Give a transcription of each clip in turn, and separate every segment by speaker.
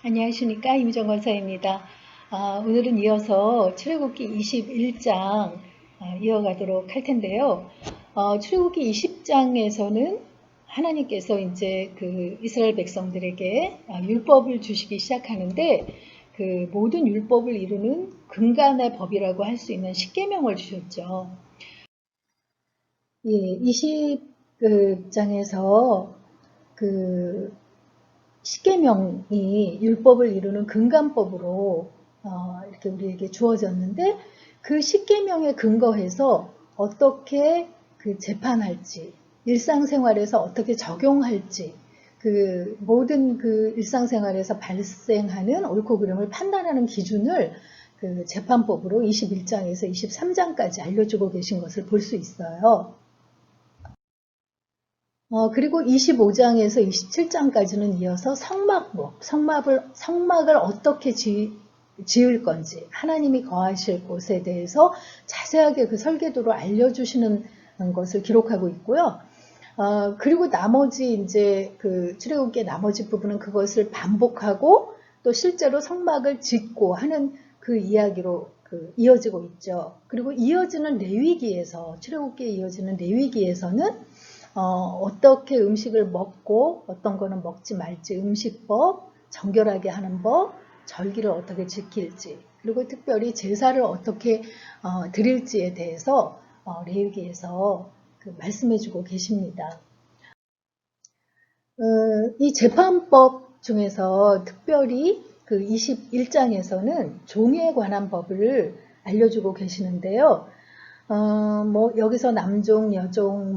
Speaker 1: 안녕하십니까. 임정 권사입니다. 오늘은 이어서 출애굽기 21장 이어가도록 할 텐데요. 출애굽기 20장에서는 하나님께서 이제 그 이스라엘 백성들에게 율법을 주시기 시작하는데 그 모든 율법을 이루는 근간의 법이라고 할 수 있는 십계명을 주셨죠. 예, 20장에서 그 십계명이 율법을 이루는 근간법으로 이렇게 우리에게 주어졌는데 그 십계명에 근거해서 어떻게 그 재판할지, 일상생활에서 어떻게 적용할지, 그 모든 그 일상생활에서 발생하는 옳고 그름을 판단하는 기준을 그 재판법으로 21장에서 23장까지 알려주고 계신 것을 볼 수 있어요. 그리고 25장에서 27장까지는 이어서 성막을 어떻게 지을 건지, 하나님이 거하실 곳에 대해서 자세하게 그 설계도로 알려주시는 것을 기록하고 있고요. 그리고 나머지 이제 그 출애굽기의 나머지 부분은 그것을 반복하고 또 실제로 성막을 짓고 하는 그 이야기로 이어지고 있죠. 그리고 이어지는 레위기에서, 출애굽기에 이어지는 레위기에서는 어떻게 음식을 먹고 어떤 거는 먹지 말지 음식법, 정결하게 하는 법, 절기를 어떻게 지킬지, 그리고 특별히 제사를 어떻게 드릴지에 대해서 레위기에서 말씀해주고 계십니다. 이 재판법 중에서 특별히 그 21장에서는 종에 관한 법을 알려주고 계시는데요. 뭐 여기서 남종, 여종,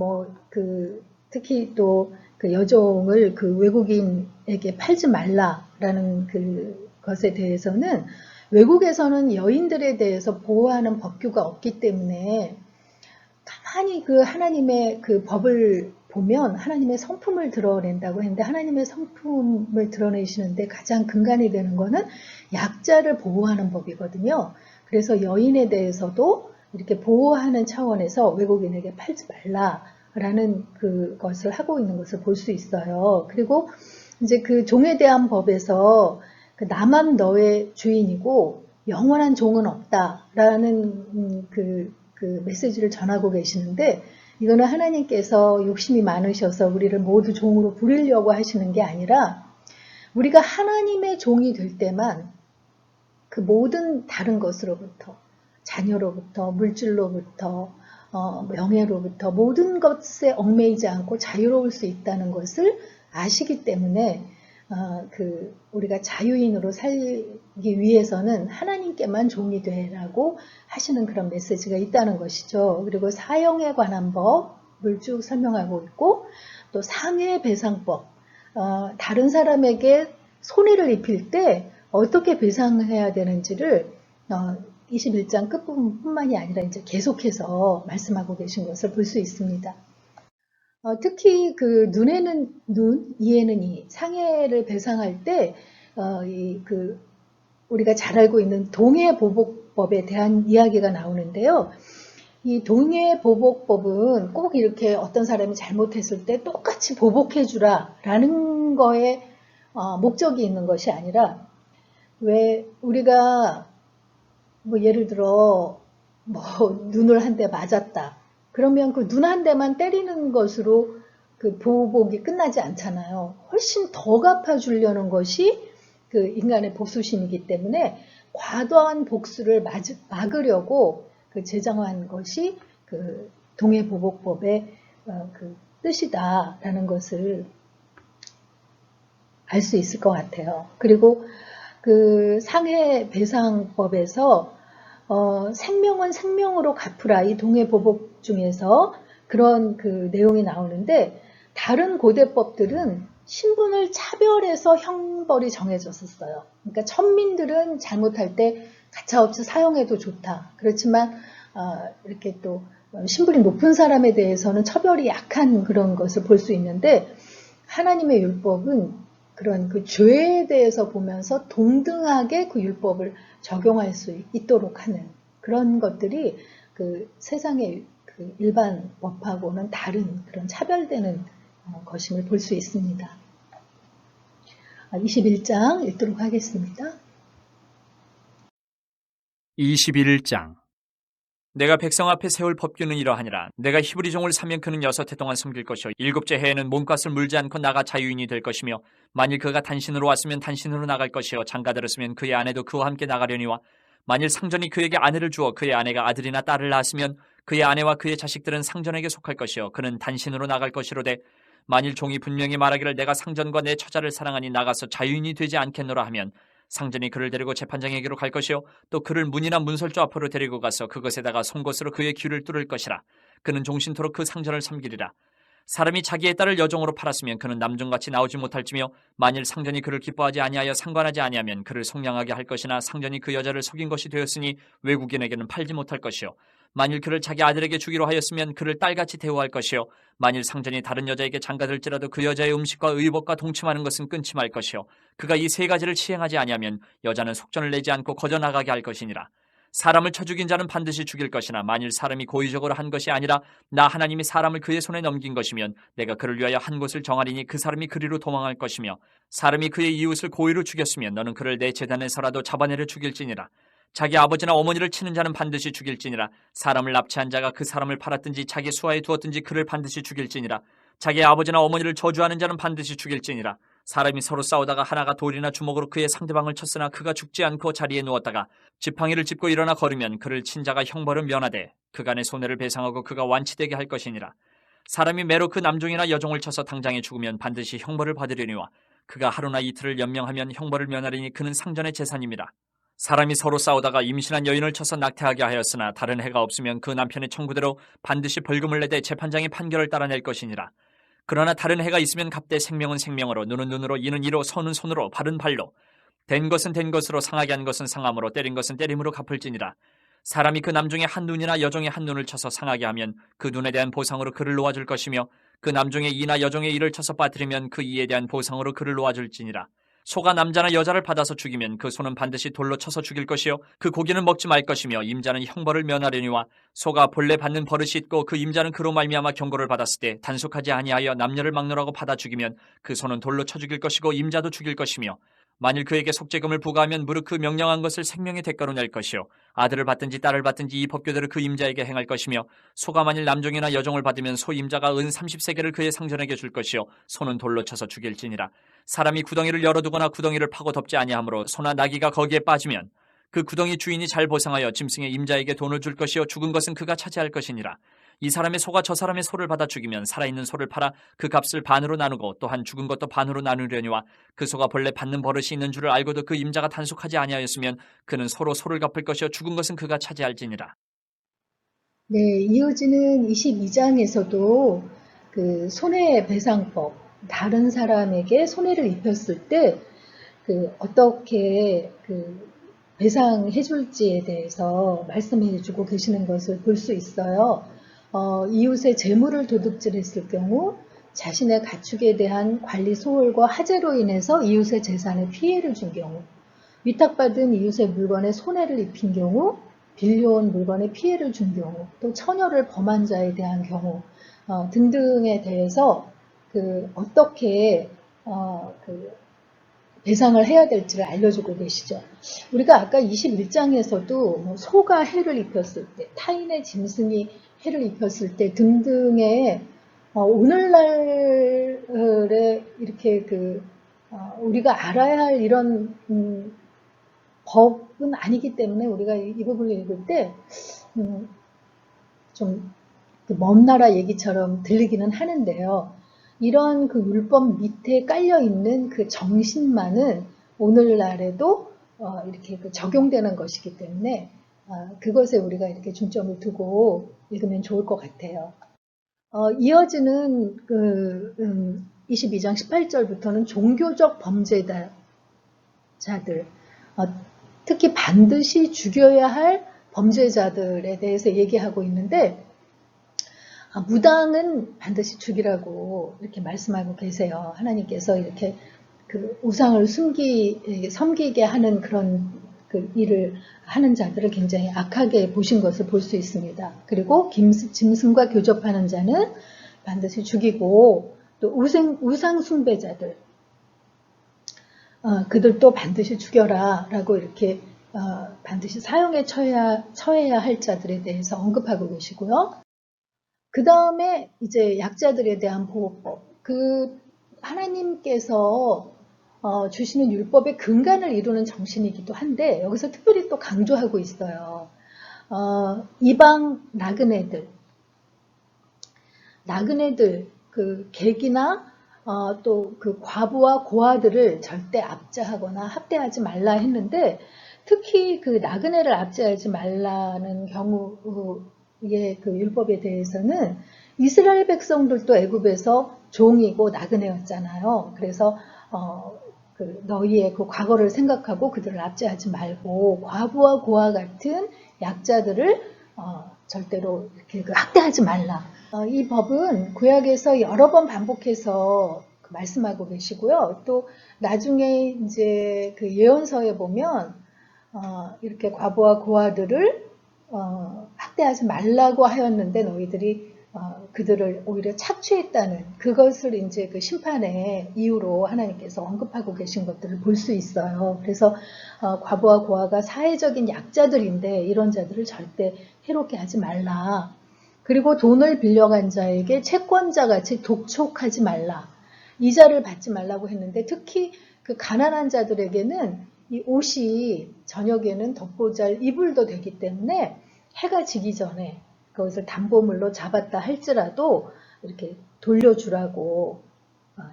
Speaker 1: 특히 또 그 여종을 그 외국인에게 팔지 말라라는 그 것에 대해서는 외국에서는 여인들에 대해서 보호하는 법규가 없기 때문에 가만히 그 하나님의 그 법을 보면 하나님의 성품을 드러낸다고 했는데 하나님의 성품을 드러내시는데 가장 근간이 되는 거는 약자를 보호하는 법이거든요. 그래서 여인에 대해서도 이렇게 보호하는 차원에서 외국인에게 팔지 말라라는 그것을 하고 있는 것을 볼 수 있어요. 그리고 이제 그 종에 대한 법에서 그 나만 너의 주인이고 영원한 종은 없다라는 그 메시지를 전하고 계시는데 이거는 하나님께서 욕심이 많으셔서 우리를 모두 종으로 부리려고 하시는 게 아니라 우리가 하나님의 종이 될 때만 그 모든 다른 것으로부터 자녀로부터 물질로부터 명예로부터 모든 것에 얽매이지 않고 자유로울 수 있다는 것을 아시기 때문에 우리가 자유인으로 살기 위해서는 하나님께만 종이 되라고 하시는 그런 메시지가 있다는 것이죠. 그리고 사형에 관한 법을 쭉 설명하고 있고 또 상해배상법, 다른 사람에게 손해를 입힐 때 어떻게 배상해야 되는지를 21장 끝부분뿐만이 아니라 이제 계속해서 말씀하고 계신 것을 볼 수 있습니다. 특히 그 눈에는 눈, 이에는 이, 상해를 배상할 때 우리가 잘 알고 있는 동해보복법에 대한 이야기가 나오는데요. 이 동해보복법은 꼭 이렇게 어떤 사람이 잘못했을 때 똑같이 보복해주라 라는 거에 목적이 있는 것이 아니라 왜 우리가 뭐 예를 들어 뭐 눈을 한 대 맞았다. 그러면 그 눈 한 대만 때리는 것으로 그 보복이 끝나지 않잖아요. 훨씬 더 갚아주려는 것이 그 인간의 복수심이기 때문에 과도한 복수를 막으려고 그 제정한 것이 그 동해보복법의 그 뜻이다라는 것을 알 수 있을 것 같아요. 그리고 그 상해배상법에서 생명은 생명으로 갚으라 이 동해보복 중에서 그런 그 내용이 나오는데 다른 고대법들은 신분을 차별해서 형벌이 정해졌었어요. 그러니까 천민들은 잘못할 때 가차없이 사형해도 좋다. 그렇지만 이렇게 또 신분이 높은 사람에 대해서는 처벌이 약한 그런 것을 볼 수 있는데 하나님의 율법은 그런 그 죄에 대해서 보면서 동등하게 그 율법을 적용할 수 있도록 하는 그런 것들이 그 세상의 그 일반 법하고는 다른 그런 차별되는 것임을 볼 수 있습니다. 21장 읽도록 하겠습니다.
Speaker 2: 21장. 내가 백성 앞에 세울 법규는 이러하니라. 내가 히브리 종을 사면 그는 6해 동안 섬길 것이요 7째 해에는 몸값을 물지 않고 나가 자유인이 될 것이며, 만일 그가 단신으로 왔으면 단신으로 나갈 것이요 장가들었으면 그의 아내도 그와 함께 나가려니와, 만일 상전이 그에게 아내를 주어 그의 아내가 아들이나 딸을 낳았으면 그의 아내와 그의 자식들은 상전에게 속할 것이요 그는 단신으로 나갈 것이로되, 만일 종이 분명히 말하기를 내가 상전과 내 처자를 사랑하니 나가서 자유인이 되지 않겠노라 하면 상전이 그를 데리고 재판장에게로 갈 것이요 또 그를 문이나 문설주 앞으로 데리고 가서 그것에다가 송곳으로 그의 귀를 뚫을 것이라. 그는 종신토록 그 상전을 섬기리라. 사람이 자기의 딸을 여종으로 팔았으면 그는 남종같이 나오지 못할지며, 만일 상전이 그를 기뻐하지 아니하여 상관하지 아니하면 그를 속량하게 할 것이나, 상전이 그 여자를 속인 것이 되었으니 외국인에게는 팔지 못할 것이요 만일 그를 자기 아들에게 주기로 하였으면 그를 딸같이 대우할 것이요 만일 상전이 다른 여자에게 장가들지라도 그 여자의 음식과 의복과 동침하는 것은 끊지 말 것이요 그가 이 3가지를 시행하지 아니하면 여자는 속전을 내지 않고 거저 나가게 할 것이니라. 사람을 쳐 죽인 자는 반드시 죽일 것이나, 만일 사람이 고의적으로 한 것이 아니라 나 하나님이 사람을 그의 손에 넘긴 것이면 내가 그를 위하여 한 곳을 정하리니 그 사람이 그리로 도망할 것이며, 사람이 그의 이웃을 고의로 죽였으면 너는 그를 내 제단에서라도 잡아내려 죽일지니라. 자기 아버지나 어머니를 치는 자는 반드시 죽일지니라. 사람을 납치한 자가 그 사람을 팔았든지 자기 수하에 두었든지 그를 반드시 죽일지니라. 자기 아버지나 어머니를 저주하는 자는 반드시 죽일지니라. 사람이 서로 싸우다가 하나가 돌이나 주먹으로 그의 상대방을 쳤으나 그가 죽지 않고 자리에 누웠다가 지팡이를 짚고 일어나 걸으면 그를 친 자가 형벌을 면하되 그간의 손해를 배상하고 그가 완치되게 할 것이니라. 사람이 매로 그 남종이나 여종을 쳐서 당장에 죽으면 반드시 형벌을 받으려니와, 그가 하루나 이틀을 연명하면 형벌을 면하리니 그는 상전의 재산입니다. 사람이 서로 싸우다가 임신한 여인을 쳐서 낙태하게 하였으나 다른 해가 없으면 그 남편의 청구대로 반드시 벌금을 내되 재판장의 판결을 따라낼 것이니라. 그러나 다른 해가 있으면 갑대 생명은 생명으로, 눈은 눈으로, 이는 이로, 손은 손으로, 발은 발로, 된 것은 된 것으로, 상하게 한 것은 상함으로, 때린 것은 때림으로 갚을지니라. 사람이 그 남종의 한 눈이나 여종의 한 눈을 쳐서 상하게 하면 그 눈에 대한 보상으로 그를 놓아줄 것이며, 그 남종의 이나 여종의 이를 쳐서 빠뜨리면 그 이에 대한 보상으로 그를 놓아줄지니라. 소가 남자나 여자를 받아서 죽이면 그 소는 반드시 돌로 쳐서 죽일 것이요 그 고기는 먹지 말 것이며, 임자는 형벌을 면하려니와, 소가 본래 받는 버릇이 있고 그 임자는 그로 말미암아 경고를 받았을 때 단속하지 아니하여 남녀를 막론하고 받아 죽이면 그 소는 돌로 쳐 죽일 것이고 임자도 죽일 것이며, 만일 그에게 속죄금을 부과하면 무릇 그 명령한 것을 생명의 대가로 낼 것이요 아들을 받든지 딸을 받든지 이 법규대로 그 임자에게 행할 것이며, 소가 만일 남종이나 여종을 받으면 소 임자가 은 30세겔을 그의 상전에게 줄 것이요 소는 돌로 쳐서 죽일지니라. 사람이 구덩이를 열어두거나 구덩이를 파고 덮지 아니하므로 소나 나귀가 거기에 빠지면 그 구덩이 주인이 잘 보상하여 짐승의 임자에게 돈을 줄 것이요 죽은 것은 그가 차지할 것이니라. 이 사람의 소가 저 사람의 소를 받아 죽이면 살아있는 소를 팔아 그 값을 반으로 나누고 또한 죽은 것도 반으로 나누려니와, 그 소가 본래 받는 버릇이 있는 줄을 알고도 그 임자가 단속하지 아니하였으면 그는 소로 소를 갚을 것이요 죽은 것은 그가 차지할지니라.
Speaker 1: 네, 이어지는 22장에서도 그 손해배상법, 다른 사람에게 손해를 입혔을 때 어떻게 배상해 줄지에 대해서 말씀해 주고 계시는 것을 볼 수 있어요. 이웃의 재물을 도둑질했을 경우 자신의 가축에 대한 관리 소홀과 하재로 인해서 이웃의 재산에 피해를 준 경우, 위탁받은 이웃의 물건에 손해를 입힌 경우, 빌려온 물건에 피해를 준 경우, 또 처녀를 범한 자에 대한 경우 등등에 대해서 어떻게 배상을 해야 될지를 알려주고 계시죠. 우리가 아까 21장에서도 소가 해를 입혔을 때, 타인의 짐승이 해를 입혔을 때 등등의 오늘날에 이렇게 우리가 알아야 할 이런 법은 아니기 때문에 우리가 이 부분을 읽을 때 좀 먼 나라 얘기처럼 들리기는 하는데요. 이런 물법 밑에 깔려 있는 그 정신만은 오늘날에도 이렇게 적용되는 것이기 때문에 그것에 우리가 이렇게 중점을 두고 읽으면 좋을 것 같아요. 이어지는 22장 18절부터는 종교적 범죄자들, 특히 반드시 죽여야 할 범죄자들에 대해서 얘기하고 있는데, 무당은 반드시 죽이라고 이렇게 말씀하고 계세요. 하나님께서 이렇게 우상을 섬기게 하는 그런 일을 하는 자들을 굉장히 악하게 보신 것을 볼 수 있습니다. 그리고 짐승과 교접하는 자는 반드시 죽이고, 또 우상 숭배자들, 그들도 반드시 죽여라 라고 이렇게 반드시 사형에 처해야 할 자들에 대해서 언급하고 계시고요. 그 다음에 이제 약자들에 대한 보호법. 하나님께서 주시는 율법의 근간을 이루는 정신이기도 한데 여기서 특별히 또 강조하고 있어요. 이방 나그네들 그 객이나 또 그 과부와 고아들을 절대 압제하거나 학대하지 말라 했는데 특히 그 나그네를 압제하지 말라는 경우의 그 율법에 대해서는 이스라엘 백성들도 애굽에서 종이고 나그네였잖아요. 그래서 너희의 그 과거를 생각하고 그들을 압제하지 말고 과부와 고아 같은 약자들을 절대로 이렇게 학대하지 말라. 이 법은 구약에서 여러 번 반복해서 말씀하고 계시고요. 또 나중에 이제 그 예언서에 보면 이렇게 과부와 고아들을 학대하지 말라고 하였는데 너희들이 그들을 오히려 착취했다는 그것을 이제 그 심판의 이유로 하나님께서 언급하고 계신 것들을 볼 수 있어요. 그래서 과부와 고아가 사회적인 약자들인데 이런 자들을 절대 해롭게 하지 말라. 그리고 돈을 빌려간 자에게 채권자 같이 독촉하지 말라. 이자를 받지 말라고 했는데 특히 그 가난한 자들에게는 이 옷이 저녁에는 덮보잘 이불도 되기 때문에 해가 지기 전에 그것을 담보물로 잡았다 할지라도 이렇게 돌려주라고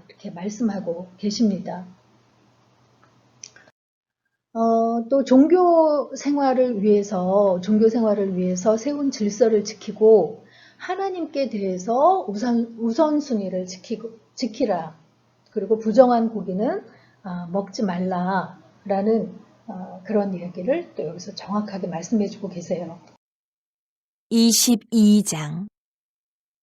Speaker 1: 이렇게 말씀하고 계십니다. 또 종교 생활을 위해서 세운 질서를 지키고 하나님께 대해서 우선순위를 지키라. 그리고 부정한 고기는 먹지 말라라는 그런 이야기를 또 여기서 정확하게 말씀해주고 계세요.
Speaker 3: 22장.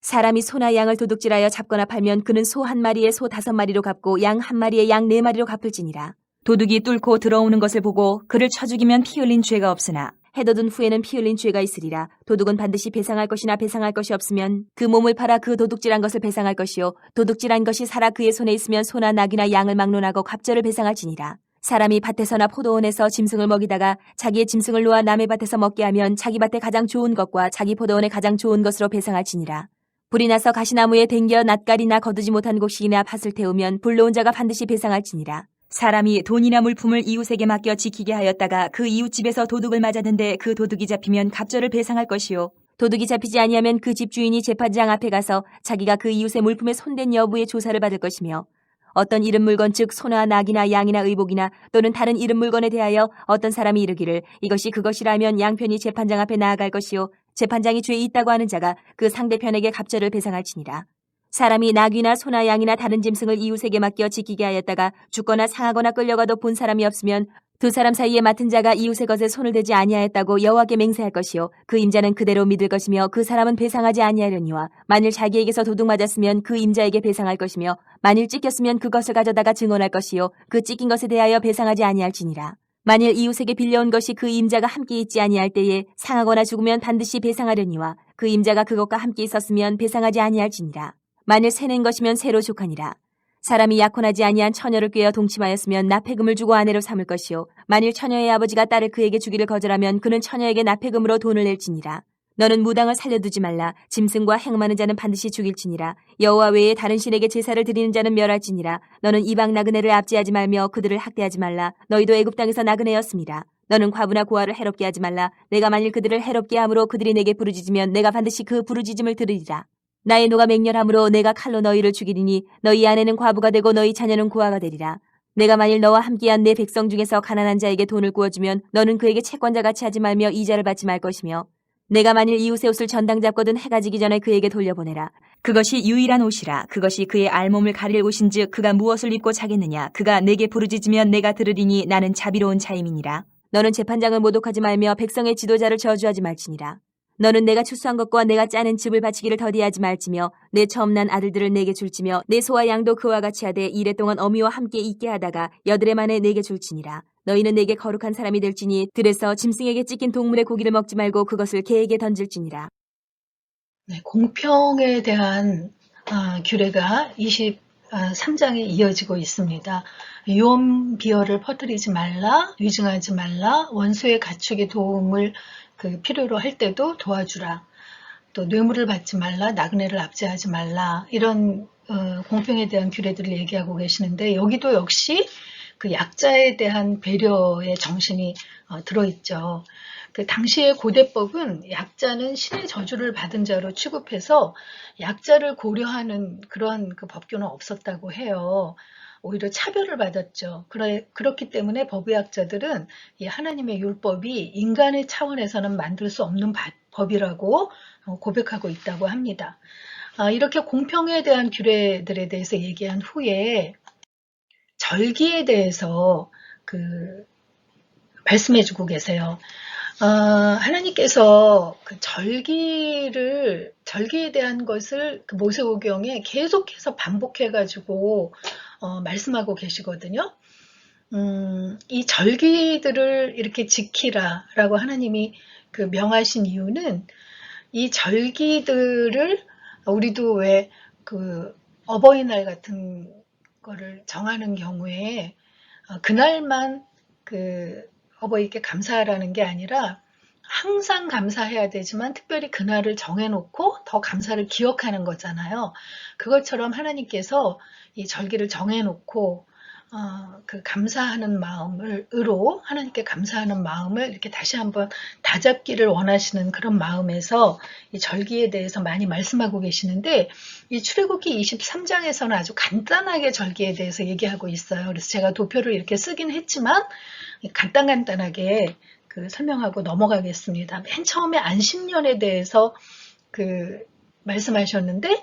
Speaker 3: 사람이 소나 양을 도둑질하여 잡거나 팔면 그는 소 한 마리에 소 5마리로 갚고 양 한 마리에 양 4마리로 갚을지니라. 도둑이 뚫고 들어오는 것을 보고 그를 쳐 죽이면 피 흘린 죄가 없으나 해돋은 후에는 피 흘린 죄가 있으리라. 도둑은 반드시 배상할 것이나 배상할 것이 없으면 그 몸을 팔아 그 도둑질한 것을 배상할 것이요 도둑질한 것이 살아 그의 손에 있으면 소나 낙이나 양을 막론하고 갑절을 배상할지니라. 사람이 밭에서나 포도원에서 짐승을 먹이다가 자기의 짐승을 놓아 남의 밭에서 먹게 하면 자기 밭에 가장 좋은 것과 자기 포도원에 가장 좋은 것으로 배상할지니라. 불이 나서 가시나무에 댕겨 낫갈이나 거두지 못한 곡식이나 팥을 태우면 불러온 자가 반드시 배상할지니라. 사람이 돈이나 물품을 이웃에게 맡겨 지키게 하였다가 그 이웃집에서 도둑을 맞았는데 그 도둑이 잡히면 갑절을 배상할 것이요 도둑이 잡히지 아니하면 그 집주인이 재판장 앞에 가서 자기가 그 이웃의 물품에 손댄 여부의 조사를 받을 것이며 어떤 이른 물건 즉 소나 낙이나 양이나 의복이나 또는 다른 이른 물건에 대하여 어떤 사람이 이르기를 이것이 그것이라 하면 양편이 재판장 앞에 나아갈 것이요 재판장이 죄 있다고 하는 자가 그 상대편에게 갑절을 배상할지니라. 사람이 낙이나 소나 양이나 다른 짐승을 이웃에게 맡겨 지키게 하였다가 죽거나 상하거나 끌려가도 본 사람이 없으면 두 사람 사이에 맡은 자가 이웃의 것에 손을 대지 아니하였다고 여호와께 맹세할 것이요 그 임자는 그대로 믿을 것이며 그 사람은 배상하지 아니하려니와 만일 자기에게서 도둑 맞았으면 그 임자에게 배상할 것이며 만일 찢겼으면 그것을 가져다가 증언할 것이요 그 찢긴 것에 대하여 배상하지 아니할지니라. 만일 이웃에게 빌려온 것이 그 임자가 함께 있지 아니할 때에 상하거나 죽으면 반드시 배상하려니와 그 임자가 그것과 함께 있었으면 배상하지 아니할지니라. 만일 새낸 것이면 새로 족하니라. 사람이 약혼하지 아니한 처녀를 꾀어 동침하였으면 납폐금을 주고 아내로 삼을 것이요 만일 처녀의 아버지가 딸을 그에게 주기를 거절하면 그는 처녀에게 납폐금으로 돈을 낼지니라. 너는 무당을 살려두지 말라. 짐승과 행음하는 자는 반드시 죽일지니라. 여호와 외에 다른 신에게 제사를 드리는 자는 멸할지니라. 너는 이방 나그네를 압제하지 말며 그들을 학대하지 말라. 너희도 애굽 땅에서 나그네였습니다. 너는 과부나 고아를 해롭게 하지 말라. 내가 만일 그들을 해롭게 함으로 그들이 내게 부르짖으면 내가 반드시 그 부르짖음을 들으리라. 나의 노가 맹렬함으로 내가 칼로 너희를 죽이리니 너희 아내는 과부가 되고 너희 자녀는 고아가 되리라. 내가 만일 너와 함께한 내 백성 중에서 가난한 자에게 돈을 구워주면 너는 그에게 채권자같이 하지 말며 이자를 받지 말 것이며 내가 만일 이웃의 옷을 전당 잡거든 해가 지기 전에 그에게 돌려보내라. 그것이 유일한 옷이라. 그것이 그의 알몸을 가릴 옷인즉 그가 무엇을 입고 자겠느냐. 그가 내게 부르짖으면 내가 들으리니 나는 자비로운 자임이니라. 너는 재판장을 모독하지 말며 백성의 지도자를 저주하지 말지니라. 너는 내가 추수한 것과 내가 짜낸 즙을 바치기를 더디하지 말지며 내 처음 난 아들들을 내게 줄지며 내 소와 양도 그와 같이 하되 이래 동안 어미와 함께 있게 하다가 여드레 만에 내게 줄지니라. 너희는 내게 거룩한 사람이 될지니 들에서 짐승에게 찢긴 동물의 고기를 먹지 말고 그것을 개에게 던질지니라.
Speaker 1: 네, 공평에 대한 규례가 3장에 이어지고 있습니다. 유언 비어를 퍼뜨리지 말라, 위증하지 말라, 원수의 가축의 도움을 필요로 할 때도 도와주라. 또 뇌물을 받지 말라, 나그네를 압제하지 말라. 이런 공평에 대한 규례들을 얘기하고 계시는데 여기도 역시 그 약자에 대한 배려의 정신이 들어있죠. 그 당시의 고대법은 약자는 신의 저주를 받은 자로 취급해서 약자를 고려하는 그런 그 법규는 없었다고 해요. 오히려 차별을 받았죠. 그렇기 때문에 법의학자들은 이 하나님의 율법이 인간의 차원에서는 만들 수 없는 법이라고 고백하고 있다고 합니다. 이렇게 공평에 대한 규례들에 대해서 얘기한 후에 절기에 대해서 말씀해주고 계세요. 하나님께서 그 절기에 대한 것을 그 모세오경에 계속해서 반복해가지고 말씀하고 계시거든요. 이 절기들을 이렇게 지키라라고 하나님이 그 명하신 이유는 이 절기들을 우리도 왜 그 어버이날 같은 거를 정하는 경우에 그날만 그 어버이께 감사하라는 게 아니라 항상 감사해야 되지만 특별히 그날을 정해놓고 더 감사를 기억하는 거잖아요. 그것처럼 하나님께서 이 절기를 정해놓고 그 감사하는 마음으로 하나님께 감사하는 마음을 이렇게 다시 한번 다잡기를 원하시는 그런 마음에서 이 절기에 대해서 많이 말씀하고 계시는데 이 출애굽기 23장에서는 아주 간단하게 절기에 대해서 얘기하고 있어요. 그래서 제가 도표를 이렇게 쓰긴 했지만 간단하게 설명하고 넘어가겠습니다. 맨 처음에 안식년에 대해서 말씀하셨는데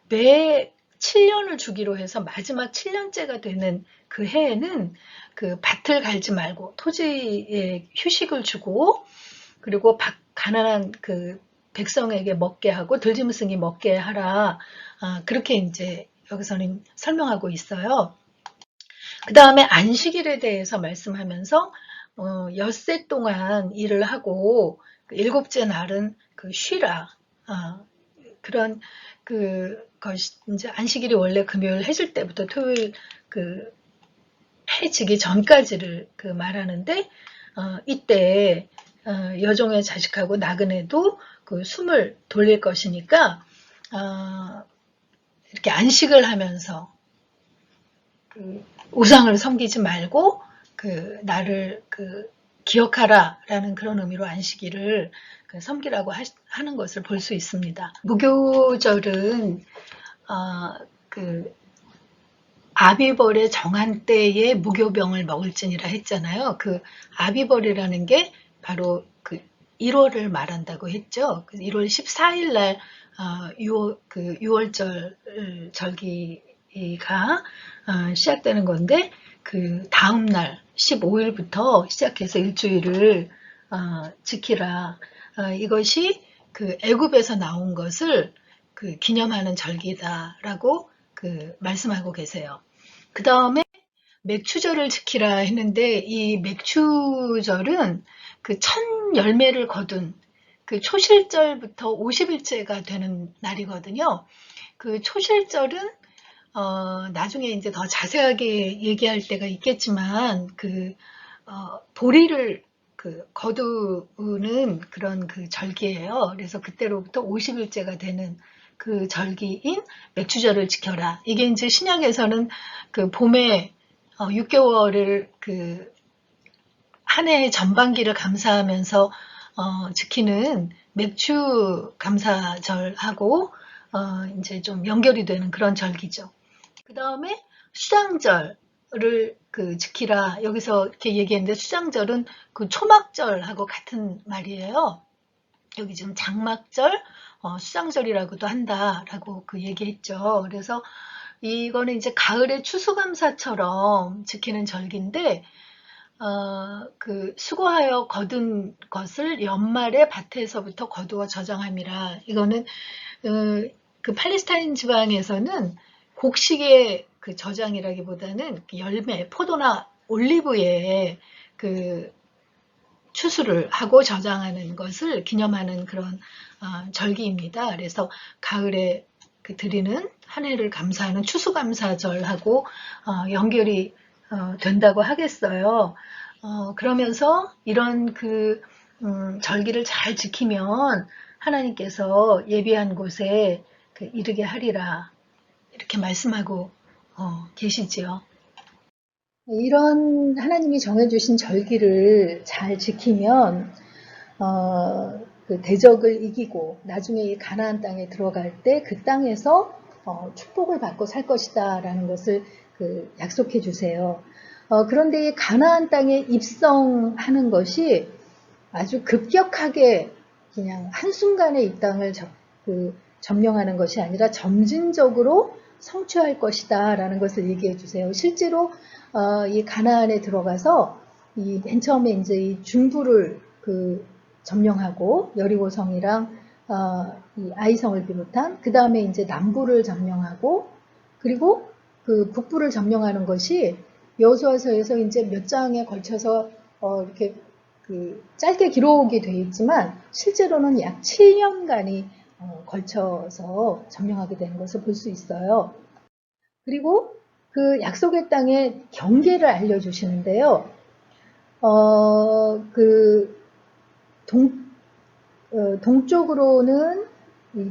Speaker 1: 매 7년을 주기로 해서 마지막 7년째가 되는 그 해에는 밭을 갈지 말고 토지에 휴식을 주고 그리고 가난한 백성에게 먹게 하고 들짐승이 먹게 하라. 그렇게 이제 여기서는 설명하고 있어요. 그 다음에 안식일에 대해서 말씀하면서 엿새 동안 일을 하고 일곱째 날은 쉬라. 그런 것이 이제 안식일이 원래 금요일 해질 때부터 토요일 해 지기 전까지를 말하는데 이때 여종의 자식하고 나그네도 숨을 돌릴 것이니까 이렇게 안식을 하면서 우상을 섬기지 말고 나를 기억하라라는 그런 의미로 안식일을 섬기라고 하는 것을 볼 수 있습니다. 무교절은 아비벌의 정한 때에 무교병을 먹을지니라 했잖아요. 아비벌이라는 게 바로 1월을 말한다고 했죠. 1월 14일 날 6월절 절기가 시작되는 건데 다음 날 15일부터 시작해서 일주일을 지키라. 이것이 애굽에서 나온 것을 기념하는 절기다라고 말씀하고 계세요. 그 다음에 맥추절을 지키라 했는데 이 맥추절은 첫 열매를 거둔 초실절부터 50일째가 되는 날이거든요. 초실절은 나중에 이제 더 자세하게 얘기할 때가 있겠지만 보리를 거두는 그런 절기예요. 그래서 그때로부터 50일째가 되는 절기인 맥추절을 지켜라. 이게 이제 신약에서는 봄에 6개월을 한 해의 전반기를 감사하면서 지키는 맥추 감사절하고 이제 좀 연결이 되는 그런 절기죠. 그 다음에 수장절을 지키라. 여기서 이렇게 얘기했는데 수장절은 초막절하고 같은 말이에요. 여기 지금 장막절, 수장절이라고도 한다라고 얘기했죠. 그래서 이거는 이제 가을의 추수감사처럼 지키는 절기인데 수고하여 거둔 것을 연말에 밭에서부터 거두어 저장함이라. 이거는 팔레스타인 지방에서는 곡식의 저장이라기보다는 열매, 포도나 올리브에 추수를 하고 저장하는 것을 기념하는 그런 절기입니다. 그래서 가을에 그 드리는 한 해를 감사하는 추수감사절하고 연결이 된다고 하겠어요. 그러면서 이런 절기를 잘 지키면 하나님께서 예비한 곳에 이르게 하리라 이렇게 말씀하고 계시지요. 이런 하나님이 정해주신 절기를 잘 지키면 그 대적을 이기고 나중에 이 가나안 땅에 들어갈 때 그 땅에서 축복을 받고 살 것이다 라는 것을 약속해 주세요. 그런데 이 가나안 땅에 입성하는 것이 아주 급격하게 그냥 한순간에 이 땅을 점령하는 것이 아니라 점진적으로 성취할 것이다 라는 것을 얘기해 주세요. 실제로 이 가나안에 들어가서 맨 처음에 이제 이 중부를 점령하고 여리고성이랑 이 아이성을 비롯한 그 다음에 이제 남부를 점령하고 그리고 북부를 점령하는 것이 여호수아서에서 이제 몇 장에 걸쳐서 이렇게 짧게 기록이 되어 있지만 실제로는 약 7년간이 걸쳐서 점령하게 되는 것을 볼 수 있어요. 그리고 그 약속의 땅의 경계를 알려주시는데요. 동쪽으로는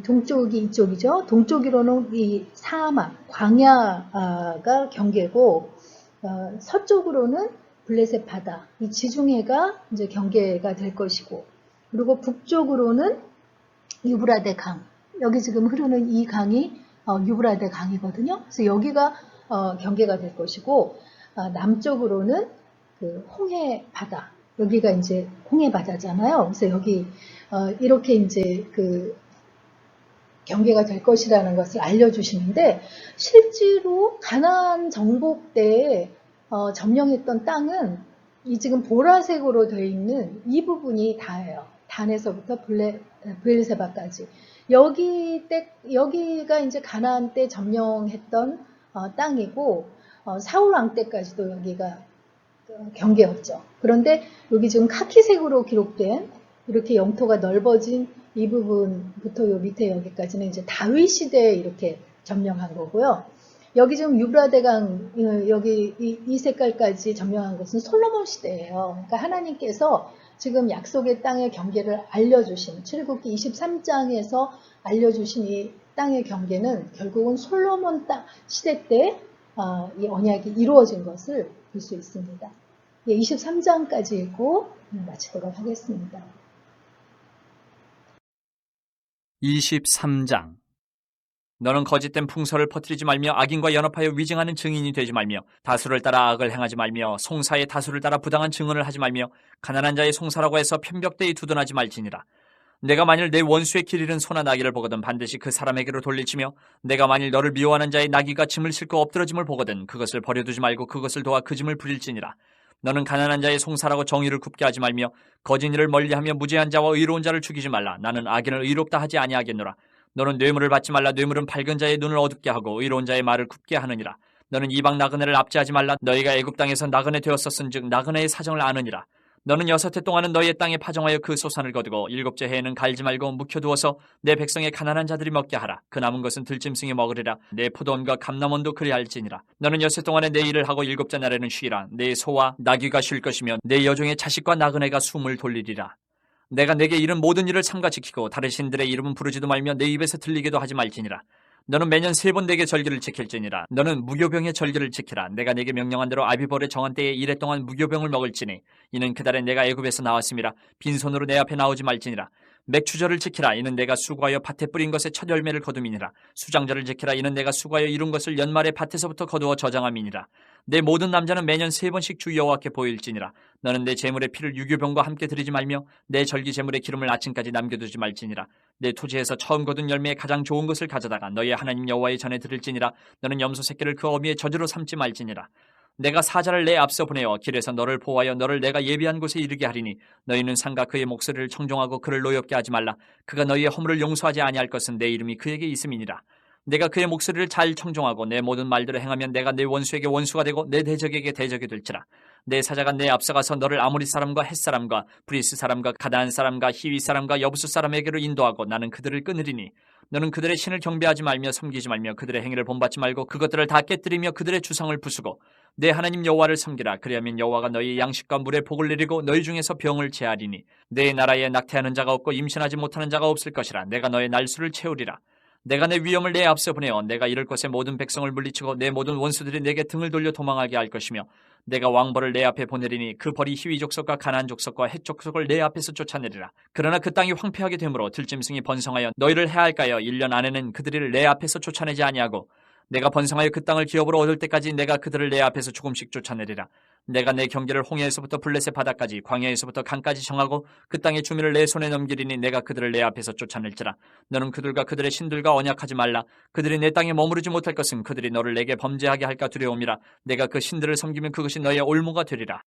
Speaker 1: 동쪽이 이쪽이죠. 동쪽으로는 이 사막, 광야가 경계고 서쪽으로는 블레셋 바다, 이 지중해가 이제 경계가 될 것이고 그리고 북쪽으로는 유브라데 강, 여기 지금 흐르는 이 강이 유브라데 강이거든요. 그래서 여기가 경계가 될 것이고 남쪽으로는 홍해 바다, 여기가 이제 홍해 바다잖아요. 그래서 여기 이렇게 이제 경계가 될 것이라는 것을 알려주시는데 실제로 가나안 정복 때 점령했던 땅은 이 지금 보라색으로 되어 있는 이 부분이 다예요. 단에서부터 브엘세바까지. 여기가 이제 가나안 때 점령했던 땅이고 사울 왕 때까지도 여기가 경계였죠. 그런데 여기 지금 카키색으로 기록된 이렇게 영토가 넓어진 이 부분부터 요 밑에 여기까지는 이제 다윗 시대에 이렇게 점령한 거고요. 여기 지금 유브라데강 여기 이 색깔까지 점령한 것은 솔로몬 시대예요. 그러니까 하나님께서 지금 약속의 땅의 경계를 알려주신 출애굽기 23장에서 알려주신 이 땅의 경계는 결국은 솔로몬 시대 때 이 언약이 이루어진 것을 볼 수 있습니다. 23장까지 읽고 마치도록 하겠습니다.
Speaker 2: 23장. 너는 거짓된 풍설을 퍼뜨리지 말며 악인과 연합하여 위증하는 증인이 되지 말며 다수를 따라 악을 행하지 말며 송사의 다수를 따라 부당한 증언을 하지 말며 가난한 자의 송사라고 해서 편벽되이 두둔하지 말지니라. 내가 만일 내 원수의 길 잃은 소나 나귀를 보거든 반드시 그 사람에게로 돌리치며 내가 만일 너를 미워하는 자의 나귀가 짐을 싣고 엎드러짐을 보거든 그것을 버려두지 말고 그것을 도와 그 짐을 부릴지니라. 너는 가난한 자의 송사라고 정의를 굽게 하지 말며 거짓 일을 멀리하며 무죄한 자와 의로운 자를 죽이지 말라. 나는 악인을 의롭다 하지 아니하겠노라. 너는 뇌물을 받지 말라. 뇌물은 밝은 자의 눈을 어둡게 하고 의로운 자의 말을 굽게 하느니라. 너는 이방 나그네를 압제하지 말라. 너희가 애굽 땅에서 나그네 되었었은즉 나그네의 사정을 아느니라. 너는 6해 동안은 너희의 땅에 파종하여 그 소산을 거두고 7째 해에는 갈지 말고 묵혀두어서 내 백성의 가난한 자들이 먹게 하라. 그 남은 것은 들짐승이 먹으리라. 내 포도원과 감람원도 그리할지니라. 너는 6해 동안에 내 일을 하고 7째 날에는 쉬라. 내 소와 나귀가 쉴 것이며 내 여종의 자식과 나그네가 숨을 돌리리라. 내가 내게 이른 모든 일을 삼가 지키고 다른 신들의 이름은 부르지도 말며 내 입에서 들리게도 하지 말지니라. 너는 매년 3번 내게 절기를 지킬지니라. 너는 무교병의 절기를 지키라. 내가 내게 명령한 대로 아비벌의 정한 때에 1해 동안 무교병을 먹을지니 이는 그달에 내가 애굽에서 나왔음이라. 빈손으로 내 앞에 나오지 말지니라. 맥추절을 지키라. 이는 내가 수고하여 밭에 뿌린 것의 첫 열매를 거둠이니라. 수장절을 지키라. 이는 내가 수고하여 이룬 것을 연말에 밭에서부터 거두어 저장함이니라. 내 모든 남자는 매년 3번씩 주 여호와께 보일지니라. 너는 내 제물의 피를 유교병과 함께 드리지 말며 내 절기 제물의 기름을 아침까지 남겨두지 말지니라. 내 토지에서 처음 거둔 열매의 가장 좋은 것을 가져다가 너희의 하나님 여호와의 전에 드릴지니라. 너는 염소 새끼를 그 어미의 저주로 삼지 말지니라. 내가 사자를 내 앞서 보내어 길에서 너를 보호하여 너를 내가 예비한 곳에 이르게 하리니 너희는 상가 그의 목소리를 청종하고 그를 노엽게 하지 말라. 그가 너희의 허물을 용서하지 아니할 것은 내 이름이 그에게 있음이니라. 내가 그의 목소리를 잘 청종하고 내 모든 말들을 행하면 내가 내 원수에게 원수가 되고 내 대적에게 대적이 될지라. 내 사자가 내 앞서가서 너를 아모리 사람과 헷 사람과 브리스 사람과 가나안 사람과 히위 사람과 여부수 사람에게로 인도하고 나는 그들을 끊으리니 너는 그들의 신을 경배하지 말며 섬기지 말며 그들의 행위를 본받지 말고 그것들을 다 깨뜨리며 그들의 주상을 부수고 내 하나님 여호와를 섬기라. 그리하면 여호와가 너희 양식과 물에 복을 내리고 너희 중에서 병을 제하리니 내 나라에 낙태하는 자가 없고 임신하지 못하는 자가 없을 것이라. 내가 너의 날수를 채우리라. 내가 내 위엄을 내 앞서 보내어 내가 이를 곳의 모든 백성을 물리치고 내 모든 원수들이 내게 등을 돌려 도망하게 할 것이며 내가 왕벌을 내 앞에 보내리니 그 벌이 히위 족속과 가나안 족속과 헷 족속을 내 앞에서 쫓아내리라. 그러나 그 땅이 황폐하게 되므로 들짐승이 번성하여 너희를 해할까여 1년 안에는 그들을 내 앞에서 쫓아내지 아니하고 내가 번성하여 그 땅을 기업으로 얻을 때까지 내가 그들을 내 앞에서 조금씩 쫓아내리라. 내가 내 경계를 홍해에서부터 블레셋 바다까지 광야에서부터 강까지 정하고 그 땅의 주민을 내 손에 넘기리니 내가 그들을 내 앞에서 쫓아낼지라. 너는 그들과 그들의 신들과 언약하지 말라. 그들이 내 땅에 머무르지 못할 것은 그들이 너를 내게 범죄하게 할까 두려움이라. 내가 그 신들을 섬기면 그것이 너의 올무가 되리라.